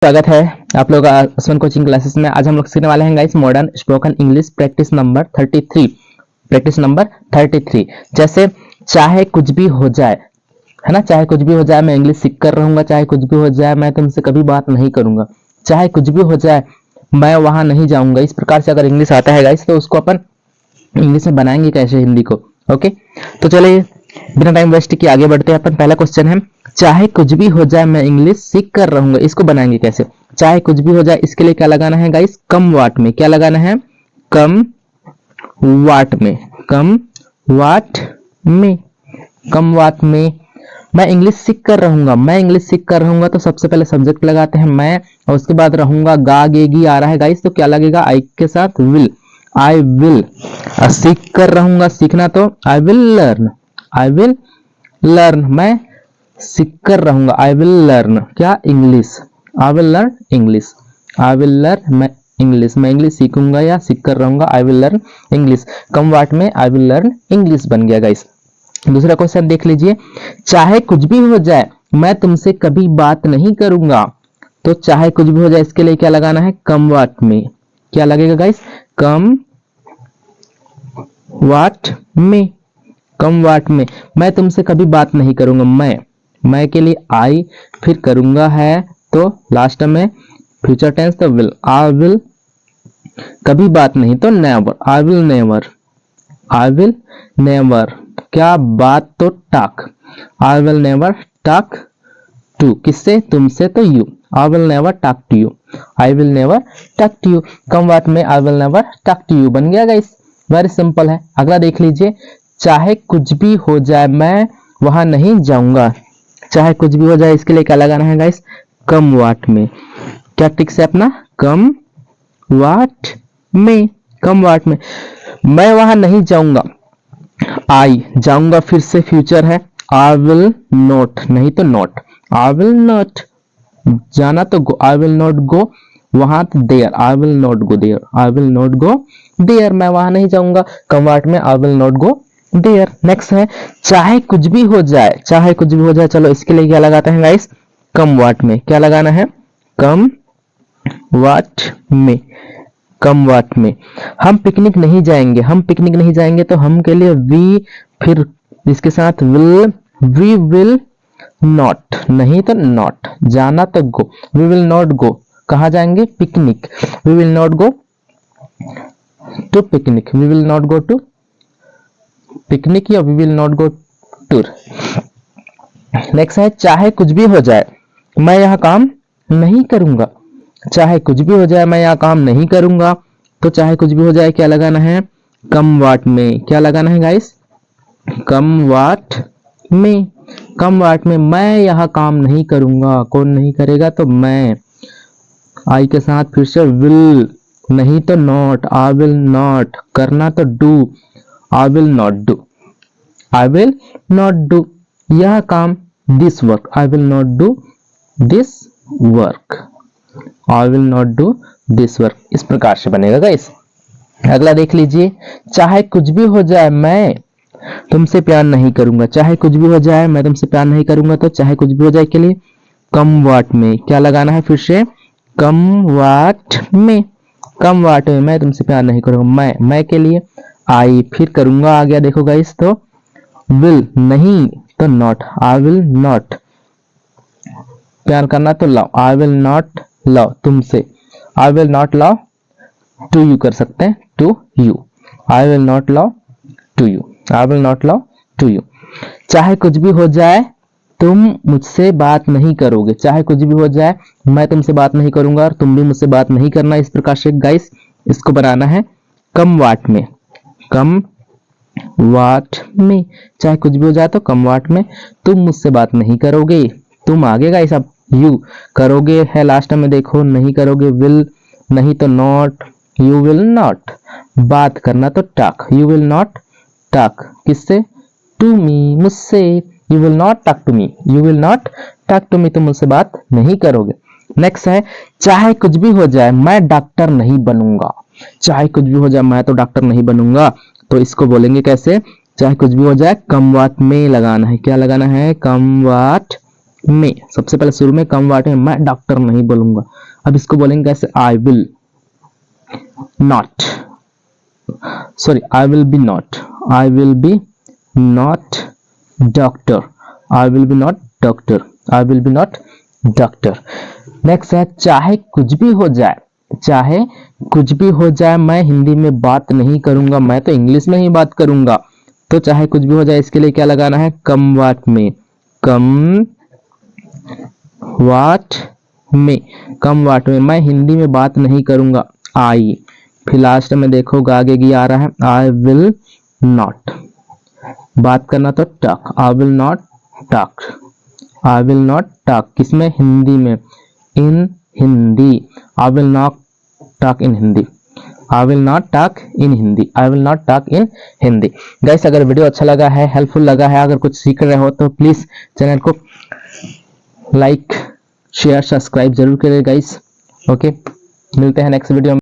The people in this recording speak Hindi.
स्वागत है आप लोग का आसमान कोचिंग क्लासेस में। आज हम लोग सीखने वाले हैं guys modern spoken English practice number 33। जैसे चाहे कुछ भी हो जाए, है ना, चाहे कुछ भी हो जाए मैं इंग्लिश सीख कर रहूंगा, चाहे कुछ भी हो जाए मैं तुमसे कभी बात नहीं करूंगा, चाहे कुछ भी हो जाए मैं वहां नहीं जाऊंगा। इस प्रकार से अगर इंग्लिश आता है गाइस तो उसको अपन इंग्लिश में बनाएंगे कैसे हिंदी को। ओके, तो चलिए बिना टाइम वेस्ट किए आगे बढ़ते हैं। अपन पहला क्वेश्चन है, चाहे कुछ भी हो जाए मैं इंग्लिश सीख कर रहूंगा, इसको बनाएंगे कैसे। चाहे कुछ भी हो जाए, इसके लिए क्या लगाना है गाइस, कम वाट में। क्या लगाना है, कम वाट में। कम वाट में, कम वाट में मैं इंग्लिश सीख कर रहूंगा। मैं इंग्लिश सीख कर रहूंगा तो सबसे पहले सब्जेक्ट लगाते हैं मैं, और उसके बाद रहूंगा गा गेगी आ रहा है गाइस, तो क्या लगेगा, आई के साथ विल। आई विल सीख कर रहूंगा, सीखना तो I will learn. I will learn, मैं सीख कर रहूंगा। आई विल लर्न क्या, English. I will learn English. I will learn मैं इंग्लिश, मैं इंग्लिश सीखूंगा या सीख कर रहूंगा। I will learn English, come what may I will learn English बन गया गाइस। दूसरा क्वेश्चन देख लीजिए, चाहे कुछ भी हो जाए मैं तुमसे कभी बात नहीं करूंगा। तो चाहे कुछ भी हो जाए, इसके लिए क्या लगाना है, कम वाट में। क्या लगेगा गाइस, कम वाट में। कम वाट में मैं तुमसे कभी बात नहीं करूंगा। मैं के लिए आई, फिर करूंगा है तो लास्ट में फ्यूचर टेंस तो विल। आई विल कभी बात नहीं तो never. I will never. I will never क्या, बात तो talk. I will never talk to, किससे, तुमसे तो you. I will never talk to you. I will never talk to you, come what may I will never talk to you बन गया गाइस। वेरी सिंपल है। अगला देख लीजिए, चाहे कुछ भी हो जाए मैं वहां नहीं जाऊंगा। चाहे कुछ भी हो जाए, इसके लिए क्या लगाना है गाइस, कम वाट में। क्या ट्रिक्स है अपना, कम वाट में। कम वाट में मैं वहां नहीं जाऊंगा। आई जाऊंगा फिर से फ्यूचर है, आई विल नॉट, नहीं तो नॉट। आई विल नॉट जाना तो गो। आई विल नॉट गो वहां तो there. I will not go there. I will not go there मैं वहां नहीं जाऊंगा, come what may I will not go there. Next है, चाहे कुछ भी हो जाए। चाहे कुछ भी हो जाए, चलो इसके लिए क्या लगाते हैं गाइस, कम वाट में। क्या लगाना है, कम वाट में। कम वाट में हम पिकनिक नहीं जाएंगे। हम पिकनिक नहीं जाएंगे तो हम के लिए वी, फिर इसके साथ विल। वी विल नॉट, नहीं तो नॉट। जाना तो go. We will not go, कहा जाएंगे, picnic. We will not go to picnic. We will not go to picnic या we will not go tour. Next है, चाहे कुछ भी हो जाए मैं यह काम नहीं करूंगा। चाहे कुछ भी हो जाए मैं यह काम नहीं करूंगा। तो चाहे कुछ भी हो जाए क्या लगाना है, कम वाट में। क्या लगाना है गाइस, कम वाट में। कम वाट में मैं यह काम नहीं करूंगा। कौन नहीं करेगा, तो मैं। आई के साथ फिर से विल, नहीं तो नॉट। आई विल नॉट करना तो do. I will not do. I will not do यह काम, this work. I will not do this work. I will not do this work, इस प्रकार से बनेगा गाइस। अगला देख लीजिए, चाहे कुछ भी हो जाए मैं तुमसे प्यार नहीं करूंगा। चाहे कुछ भी हो जाए मैं तुमसे प्यार नहीं करूंगा। तो चाहे कुछ भी हो जाए के लिए कम वाट में क्या लगाना है, फिर से कम वाट में। कम वाट में मैं तुमसे प्यार नहीं करूंगा। मैं के लिए आई, फिर करूंगा आ गया, देखो गाइस, तो विल, नहीं तो नॉट। आई विल नॉट प्यार करना तो love. I will not love तुमसे। I will not love to you कर सकते हैं, to you. I will not love to you. I will not love to you. चाहे कुछ भी हो जाए तुम मुझसे बात नहीं करोगे। चाहे कुछ भी हो जाए मैं तुमसे बात नहीं करूंगा और तुम भी मुझसे बात नहीं करना। इस प्रकार से गाइस इसको बनाना है कम वाट में। कम वाट में चाहे कुछ भी हो जाए तो कम वाट में तुम मुझसे बात नहीं करोगे। तुम आगे गाइस, अब यू करोगे है लास्ट में, देखो नहीं करोगे विल, नहीं तो नॉट। यू विल नॉट बात करना तो talk. You will not talk किससे, टू मी, मुझसे। You will not talk to me. You will not talk to me तुम मुझसे बात नहीं करोगे। नेक्स्ट है, चाहे कुछ भी हो जाए मैं डॉक्टर नहीं बनूंगा। चाहे कुछ भी हो जाए मैं तो डॉक्टर नहीं बनूंगा। तो इसको बोलेंगे कैसे, चाहे कुछ भी हो जाए कम वाट में लगाना है। क्या लगाना है, कम वाट में, सबसे पहले शुरू में कम वाट में मैं डॉक्टर नहीं बोलूंगा। अब इसको बोलेंगे कैसे, आई will not, sorry I will be not, I will be not doctor, I will be not doctor, I will be not doctor. Next है चाहे कुछ भी हो जाए, चाहे कुछ भी हो जाए मैं हिंदी में बात नहीं करूंगा, मैं तो इंग्लिश में ही बात करूंगा। तो चाहे कुछ भी हो जाए इसके लिए क्या लगाना है, कम वाट में, कम वाट में, कम वाट में मैं हिंदी में बात नहीं करूंगा, आई। फिर लास्ट में देखोगा आगे की आ रहा है, आई विल नॉट, बात करना तो talk, I will not talk, I will not talk, किसमें, हिंदी में, in Hindi, I will not talk in Hindi, I will not talk in Hindi, I will not talk in Hindi. Guys अगर वीडियो अच्छा लगा है, हेल्पफुल लगा है, अगर कुछ सीख रहे हो तो प्लीज चैनल को लाइक शेयर सब्सक्राइब जरूर करें गाइस। ओके, मिलते हैं नेक्स्ट वीडियो में।